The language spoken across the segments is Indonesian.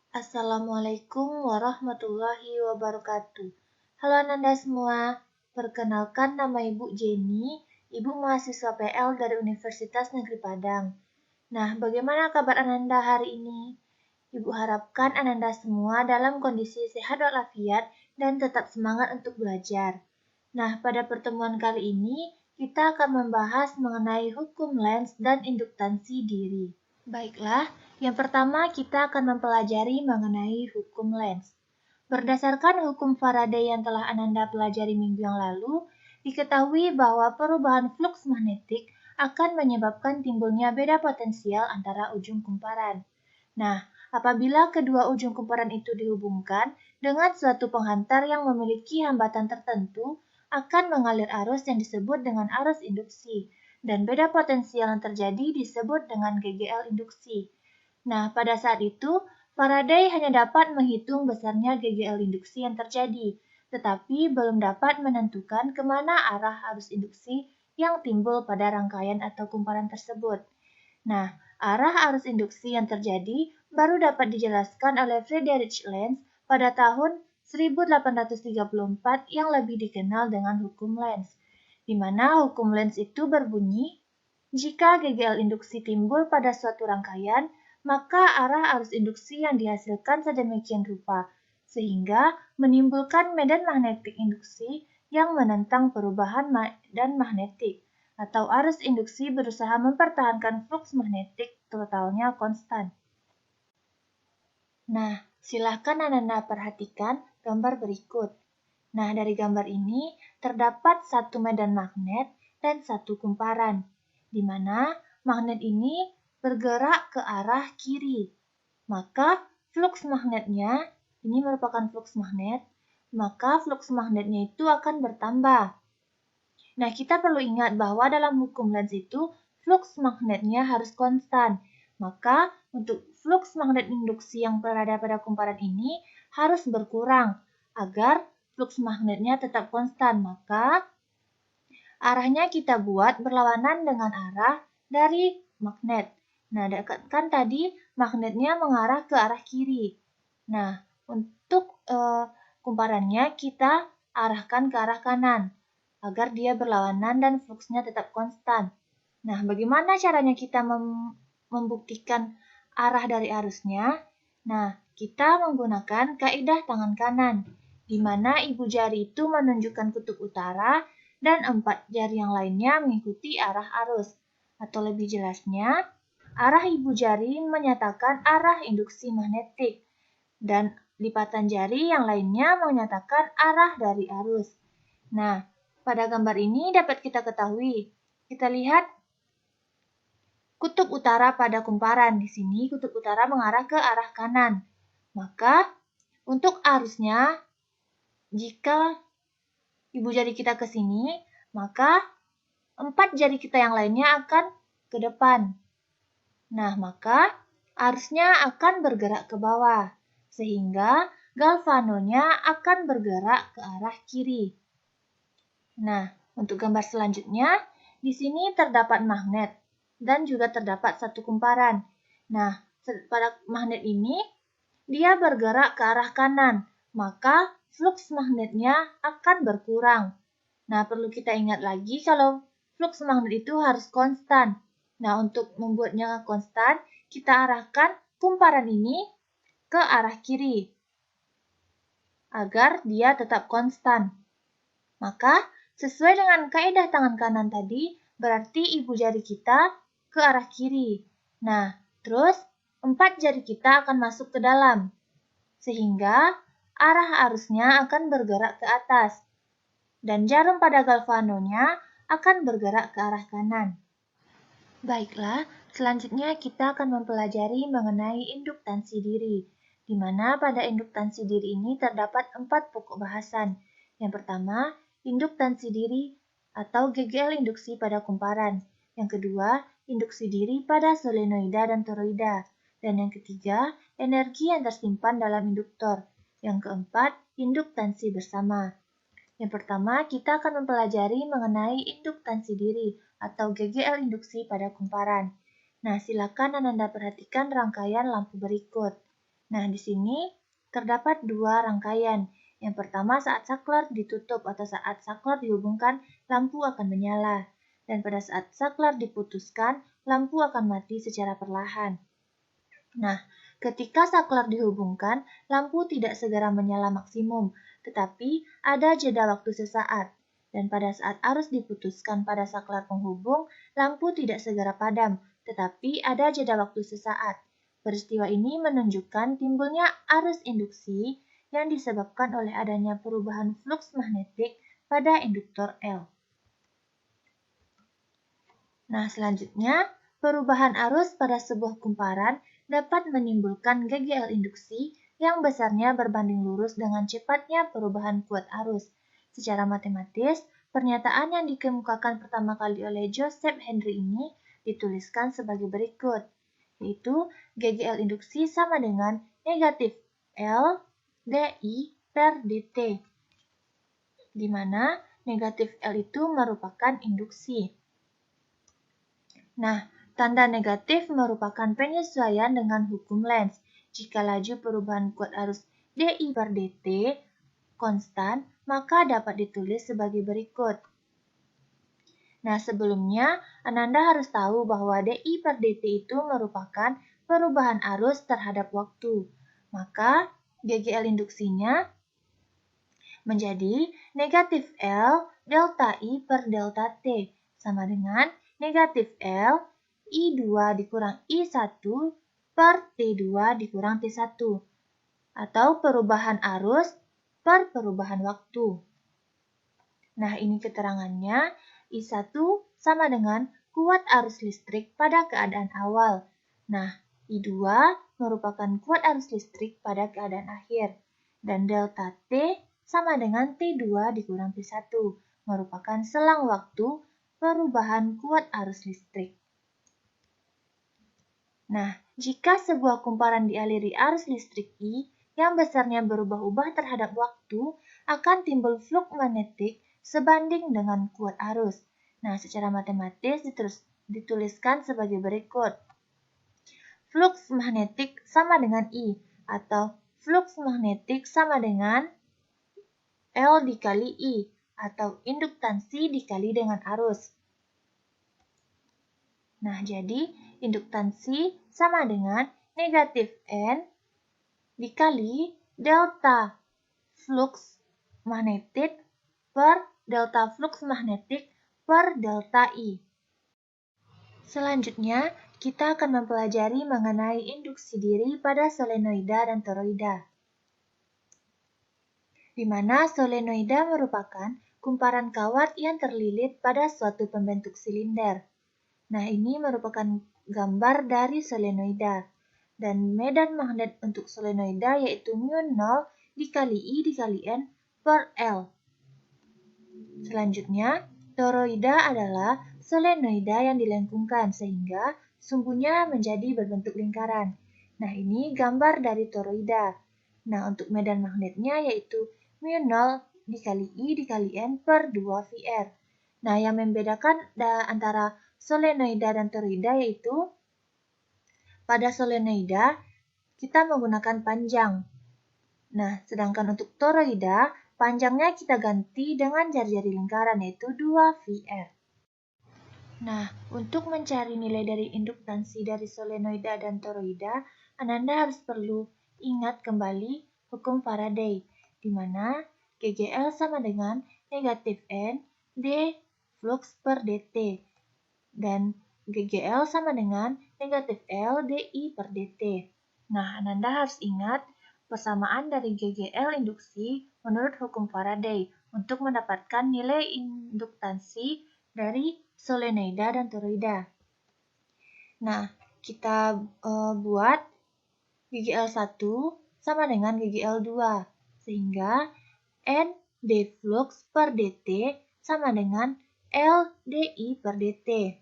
Assalamualaikum warahmatullahi wabarakatuh. Halo Ananda semua, perkenalkan nama Ibu Jenny, Ibu mahasiswa PL dari Universitas Negeri Padang. Nah, bagaimana kabar Ananda hari ini? Ibu harapkan Ananda semua dalam kondisi sehat walafiat dan tetap semangat untuk belajar. Nah, pada pertemuan kali ini, kita akan membahas mengenai hukum Lenz dan induktansi diri. Baiklah, yang pertama kita akan mempelajari mengenai hukum Lenz. Berdasarkan hukum Faraday yang telah Ananda pelajari minggu yang lalu, diketahui bahwa perubahan fluks magnetik akan menyebabkan timbulnya beda potensial antara ujung kumparan. Nah, apabila kedua ujung kumparan itu dihubungkan dengan suatu penghantar yang memiliki hambatan tertentu, akan mengalir arus yang disebut dengan arus induksi, dan beda potensial yang terjadi disebut dengan GGL induksi. Nah, pada saat itu, Faraday hanya dapat menghitung besarnya GGL induksi yang terjadi, tetapi belum dapat menentukan kemana arah arus induksi yang timbul pada rangkaian atau kumparan tersebut. Nah, arah arus induksi yang terjadi baru dapat dijelaskan oleh Friedrich Lenz pada tahun 1834 yang lebih dikenal dengan hukum Lenz, di mana hukum Lenz itu berbunyi, jika GGL induksi timbul pada suatu rangkaian, maka arah arus induksi yang dihasilkan sedemikian rupa, sehingga menimbulkan medan magnetik induksi yang menentang perubahan medan magnetik, atau arus induksi berusaha mempertahankan fluks magnetik totalnya konstan. Nah, silahkan Ananda perhatikan gambar berikut. Nah, dari gambar ini terdapat satu medan magnet dan satu kumparan, di mana magnet ini bergerak ke arah kiri. Maka fluks magnetnya, ini merupakan fluks magnet, maka fluks magnetnya itu akan bertambah. Nah, kita perlu ingat bahwa dalam hukum Lenz itu, fluks magnetnya harus konstan. Maka, untuk fluks magnet induksi yang berada pada kumparan ini harus berkurang agar fluks magnetnya tetap konstan. Maka, arahnya kita buat berlawanan dengan arah dari magnet. Nah, kan tadi magnetnya mengarah ke arah kiri. Nah, untuk kumparannya kita arahkan ke arah kanan agar dia berlawanan dan fluksnya tetap konstan. Nah, bagaimana caranya kita membuktikan arah dari arusnya? Nah, kita menggunakan kaidah tangan kanan, di mana ibu jari itu menunjukkan kutub utara dan 4 jari yang lainnya mengikuti arah arus. Atau lebih jelasnya, arah ibu jari menyatakan arah induksi magnetik, dan lipatan jari yang lainnya menyatakan arah dari arus. Nah, pada gambar ini dapat kita ketahui. Kita lihat kutub utara pada kumparan. Di sini kutub utara mengarah ke arah kanan. Maka untuk arusnya, jika ibu jari kita ke sini, maka 4 jari kita yang lainnya akan ke depan. Nah, maka arusnya akan bergerak ke bawah, sehingga galvanonya akan bergerak ke arah kiri. Nah, untuk gambar selanjutnya, di sini terdapat magnet dan juga terdapat satu kumparan. Nah, pada magnet ini, dia bergerak ke arah kanan, maka fluks magnetnya akan berkurang. Nah, perlu kita ingat lagi kalau fluks magnet itu harus konstan. Nah, untuk membuatnya konstan, kita arahkan kumparan ini ke arah kiri agar dia tetap konstan. Maka, sesuai dengan kaidah tangan kanan tadi, berarti ibu jari kita ke arah kiri. Nah, terus 4 jari kita akan masuk ke dalam, sehingga arah arusnya akan bergerak ke atas, dan jarum pada galvanonya akan bergerak ke arah kanan. Baiklah, selanjutnya kita akan mempelajari mengenai induktansi diri, di mana pada induktansi diri ini terdapat 4 pokok bahasan. Yang pertama, induktansi diri atau GGL induksi pada kumparan. Yang kedua, induksi diri pada solenoida dan toroida. Dan yang ketiga, energi yang tersimpan dalam induktor. Yang keempat, induktansi bersama. Yang pertama, kita akan mempelajari mengenai induktansi diri atau GGL induksi pada kumparan. Nah, silakan Ananda perhatikan rangkaian lampu berikut. Nah, di sini terdapat dua rangkaian. Yang pertama saat saklar ditutup atau saat saklar dihubungkan, lampu akan menyala. Dan pada saat saklar diputuskan, lampu akan mati secara perlahan. Nah, ketika saklar dihubungkan, lampu tidak segera menyala maksimum, tetapi ada jeda waktu sesaat. Dan pada saat arus diputuskan pada saklar penghubung, lampu tidak segera padam, tetapi ada jeda waktu sesaat. Peristiwa ini menunjukkan timbulnya arus induksi yang disebabkan oleh adanya perubahan fluks magnetik pada induktor L. Nah, selanjutnya, perubahan arus pada sebuah kumparan dapat menimbulkan GGL induksi yang besarnya berbanding lurus dengan cepatnya perubahan kuat arus. Secara matematis, pernyataan yang dikemukakan pertama kali oleh Joseph Henry ini dituliskan sebagai berikut, yaitu GGL induksi sama dengan negatif L dI per dt, di mana negatif L itu merupakan induksi. Nah, tanda negatif merupakan penyesuaian dengan hukum Lenz. Jika laju perubahan kuat arus dI per dt konstan, maka dapat ditulis sebagai berikut. Nah, sebelumnya Ananda harus tahu bahwa dI per dt itu merupakan perubahan arus terhadap waktu. Maka GGL induksinya menjadi negatif L delta I per delta T sama dengan negatif L I2 dikurang I1 per T2 dikurang T1 atau perubahan arus per perubahan waktu. Nah, ini keterangannya. I1 sama dengan kuat arus listrik pada keadaan awal. Nah, I2 merupakan kuat arus listrik pada keadaan akhir. Dan delta T sama dengan T2 dikurang T1, merupakan selang waktu perubahan kuat arus listrik. Nah, jika sebuah kumparan dialiri arus listrik I yang besarnya berubah-ubah terhadap waktu, akan timbul flux magnetik sebanding dengan kuat arus. Nah, secara matematis dituliskan sebagai berikut. Flux magnetik sama dengan I, atau flux magnetik sama dengan L dikali I, atau induktansi dikali dengan arus. Nah, jadi induktansi sama dengan negatif N dikali delta flux magnetik per delta flux magnetik per delta I. Selanjutnya, kita akan mempelajari mengenai induksi diri pada solenoida dan toroida, di mana solenoida merupakan kumparan kawat yang terlilit pada suatu pembentuk silinder. Nah, ini merupakan gambar dari solenoida. Dan medan magnet untuk solenoida yaitu mu0 dikali I dikali N per L. Selanjutnya, toroida adalah solenoida yang dilengkungkan sehingga sumbunya menjadi berbentuk lingkaran. Nah, ini gambar dari toroida. Nah, untuk medan magnetnya yaitu mu0 dikali I dikali N per 2 VR. Nah, yang membedakan antara solenoida dan toroida yaitu pada solenoida kita menggunakan panjang. Nah, sedangkan untuk toroida, panjangnya kita ganti dengan jari-jari lingkaran yaitu 2 VR. Nah, untuk mencari nilai dari induktansi dari solenoida dan toroida, Ananda harus perlu ingat kembali hukum Faraday, di mana GGL sama dengan negatif N D flux per dt, dan GGL sama dengan negatif L dI per dt. Nah, Ananda harus ingat persamaan dari GGL induksi menurut hukum Faraday untuk mendapatkan nilai induktansi dari solenoida dan toroida. Nah, kita buat GGL1 sama dengan GGL2, sehingga N D flux per dt sama dengan L dI per dt.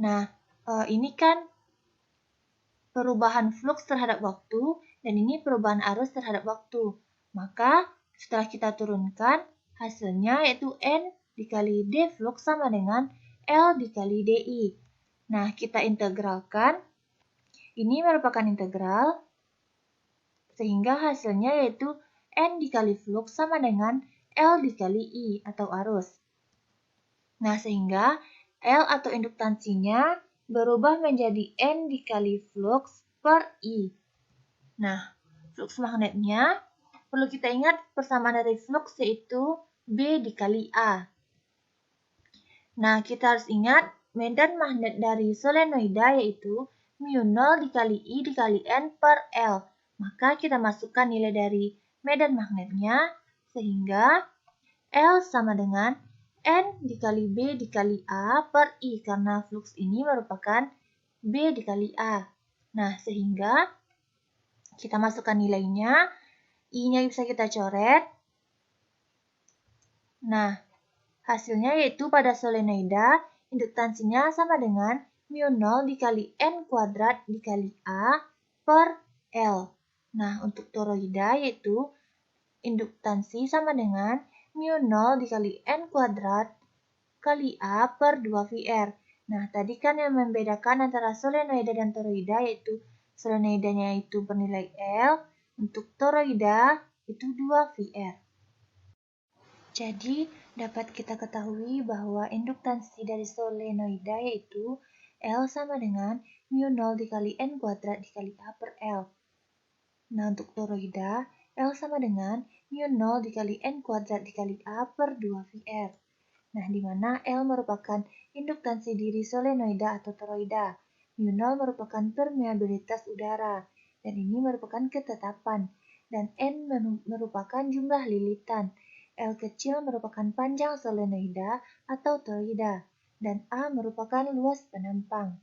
Nah, ini kan perubahan flux terhadap waktu, dan ini perubahan arus terhadap waktu. Maka, setelah kita turunkan, hasilnya yaitu N dikali D flux sama dengan L dikali DI. Nah, kita integralkan. Ini merupakan integral, sehingga hasilnya yaitu N dikali flux sama dengan L dikali I atau arus. Nah, sehingga L atau induktansinya berubah menjadi N dikali flux per I. Nah, flux magnetnya perlu kita ingat persamaan dari flux yaitu B dikali A. Nah, kita harus ingat medan magnet dari solenoida yaitu mu0 dikali I dikali N per L. Maka kita masukkan nilai dari medan magnetnya sehingga L sama dengan N dikali B dikali A per I karena flux ini merupakan B dikali A. Nah, sehingga kita masukkan nilainya, I-nya bisa kita coret. Nah, hasilnya yaitu pada solenoida, induktansinya sama dengan mu0 dikali N kuadrat dikali A per L. Nah, untuk toroida yaitu induktansi sama dengan mu0 dikali N kuadrat kali A per 2VR. Nah, tadi kan yang membedakan antara solenoida dan toroida yaitu solenoidanya itu bernilai L, untuk toroida itu 2VR. Jadi, dapat kita ketahui bahwa induktansi dari solenoida yaitu L sama dengan mu0 dikali N kuadrat dikali A per L. Nah, untuk toroida, L sama dengan mu0 dikali N kuadrat dikali A per 2VR. Nah, di mana L merupakan induktansi diri solenoida atau toroida. mu0 merupakan permeabilitas udara, dan ini merupakan ketetapan. Dan N merupakan jumlah lilitan. L kecil merupakan panjang solenoida atau toroida, dan A merupakan luas penampang.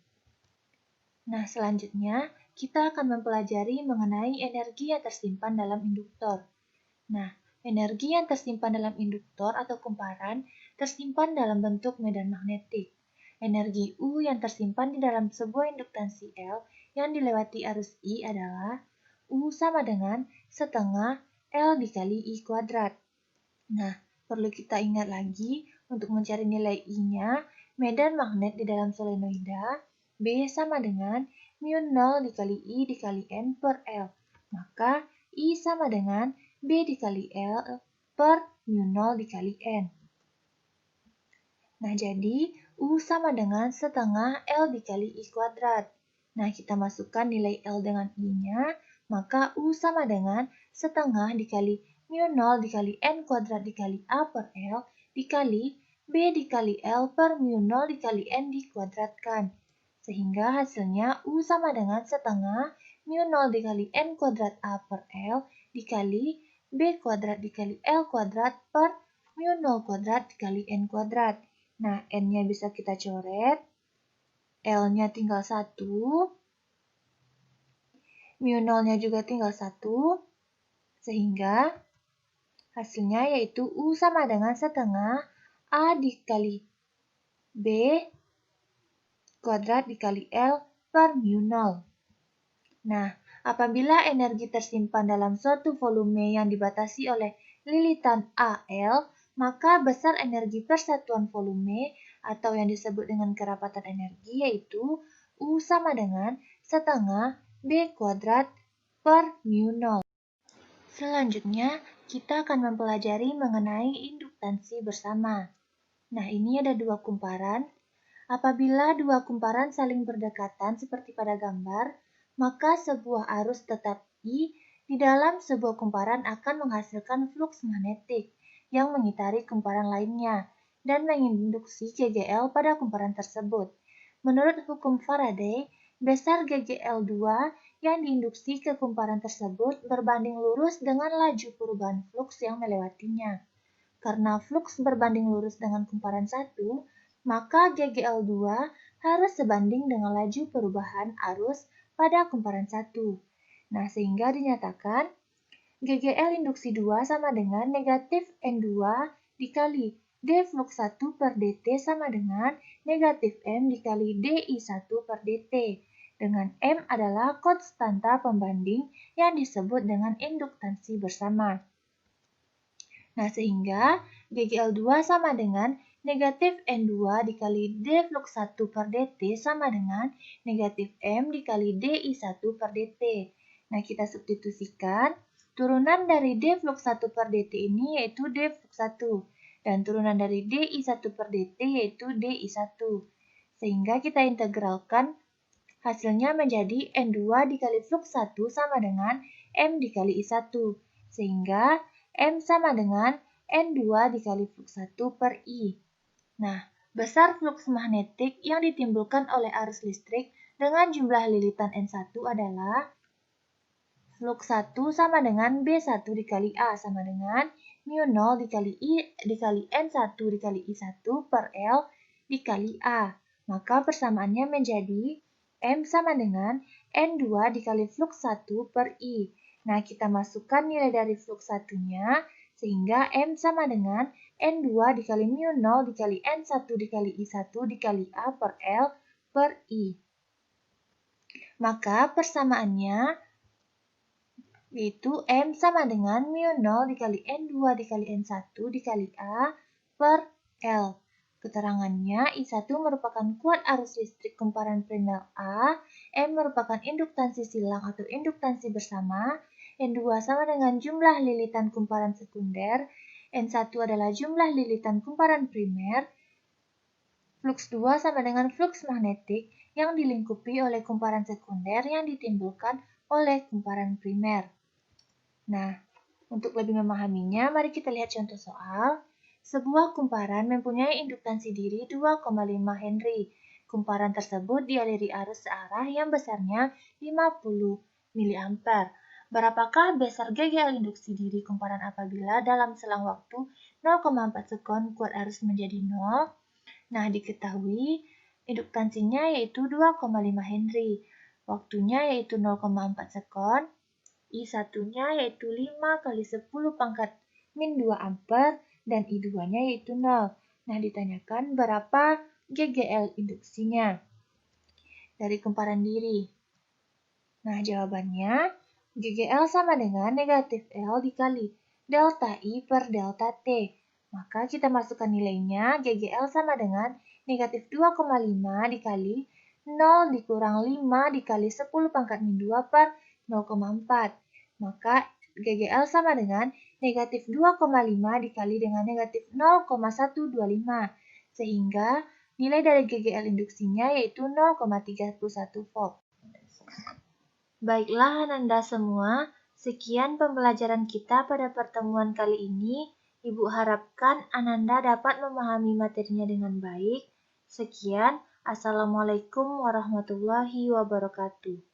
Nah, selanjutnya kita akan mempelajari mengenai energi yang tersimpan dalam induktor. Nah, energi yang tersimpan dalam induktor atau kumparan tersimpan dalam bentuk medan magnetik. Energi U yang tersimpan di dalam sebuah induktansi L yang dilewati arus I adalah U sama dengan setengah L dikali I kuadrat. Nah, perlu kita ingat lagi untuk mencari nilai I-nya, medan magnet di dalam solenoida B sama dengan mu0 dikali I dikali N per L. Maka I sama dengan B dikali L per mu0 dikali N. Nah, jadi U sama dengan setengah L dikali I kuadrat. Nah, kita masukkan nilai L dengan I-nya, maka U sama dengan setengah dikali mu0 dikali N kuadrat dikali A per L dikali B dikali L per mu0 dikali N dikuadratkan. Sehingga hasilnya U sama dengan setengah mu0 dikali N kuadrat A per L dikali B kuadrat dikali L kuadrat per mu0 kuadrat dikali N kuadrat. Nah, N-nya bisa kita coret, L-nya tinggal 1, mu0-nya juga tinggal 1, sehingga hasilnya yaitu U sama dengan setengah A dikali B kuadrat dikali L per mu0. Nah, apabila energi tersimpan dalam suatu volume yang dibatasi oleh lilitan AL, maka besar energi persatuan volume atau yang disebut dengan kerapatan energi yaitu U sama dengan setengah B kuadrat per mu0. Selanjutnya, kita akan mempelajari mengenai induktansi bersama. Nah, ini ada dua kumparan. Apabila dua kumparan saling berdekatan seperti pada gambar, maka sebuah arus tetap I di dalam sebuah kumparan akan menghasilkan flux magnetik yang mengitari kumparan lainnya dan menginduksi GGL pada kumparan tersebut. Menurut hukum Faraday, besar GGL2 yang diinduksi ke kumparan tersebut berbanding lurus dengan laju perubahan flux yang melewatinya. Karena flux berbanding lurus dengan kumparan 1, maka GGL2 harus sebanding dengan laju perubahan arus pada kumparan 1. Nah, sehingga dinyatakan GGL induksi 2 sama dengan negatif N2 dikali D flux 1 per dt sama dengan negatif M dikali DI1 per dt. Dengan M adalah konstanta pembanding yang disebut dengan induktansi bersama. Nah, sehingga GGL2 sama dengan negatif N2 dikali D flux 1 per dt sama dengan negatif M dikali DI1 per dt. Nah, kita substitusikan. Turunan dari D flux 1 per dt ini yaitu D flux 1. Dan turunan dari DI1 per dt yaitu DI1. Sehingga kita integralkan, hasilnya menjadi N2 dikali flux 1 sama dengan M dikali I1. Sehingga M sama dengan N2 dikali flux 1 per I. Nah, besar flux magnetik yang ditimbulkan oleh arus listrik dengan jumlah lilitan N1 adalah flux 1 sama dengan B1 dikali A sama dengan mu0 dikali I dikali N1 dikali I1 per L dikali A. Maka persamaannya menjadi M sama dengan N2 dikali flux 1 per I. Nah, kita masukkan nilai dari flux 1-nya, sehingga M sama dengan N2 dikali mu0 dikali N1 dikali I1 dikali A per L per I. Maka persamaannya yaitu M sama dengan mu0 dikali N2 dikali N1 dikali A per L. Keterangannya, I1 merupakan kuat arus listrik kumparan primer A, M merupakan induktansi silang atau induktansi bersama, N2 sama dengan jumlah lilitan kumparan sekunder, N1 adalah jumlah lilitan kumparan primer, flux 2 sama dengan flux magnetik yang dilingkupi oleh kumparan sekunder yang ditimbulkan oleh kumparan primer. Nah, untuk lebih memahaminya, mari kita lihat contoh soal. Sebuah kumparan mempunyai induktansi diri 2,5 Henry. Kumparan tersebut dialiri arus searah yang besarnya 50 mA. Berapakah besar GGL induksi diri kumparan apabila dalam selang waktu 0,4 sekon kuat arus menjadi 0? Nah, diketahui induktansinya yaitu 2,5 Henry. Waktunya yaitu 0,4 sekon. I1-nya yaitu 5 kali 10 pangkat min 2 ampere dan I2-nya yaitu 0. Nah, ditanyakan berapa GGL induksinya dari kumparan diri. Nah, jawabannya GGL sama dengan negatif L dikali delta I per delta T. Maka kita masukkan nilainya, GGL sama dengan negatif 2,5 dikali 0 dikurang 5 dikali 10 pangkat min 2 per 0,4. Maka GGL sama dengan negatif 2,5 dikali dengan negatif 0,125. Sehingga nilai dari GGL induksinya yaitu 0,31 volt. Baiklah Ananda semua, sekian pembelajaran kita pada pertemuan kali ini. Ibu harapkan Ananda dapat memahami materinya dengan baik. Sekian, Assalamualaikum warahmatullahi wabarakatuh.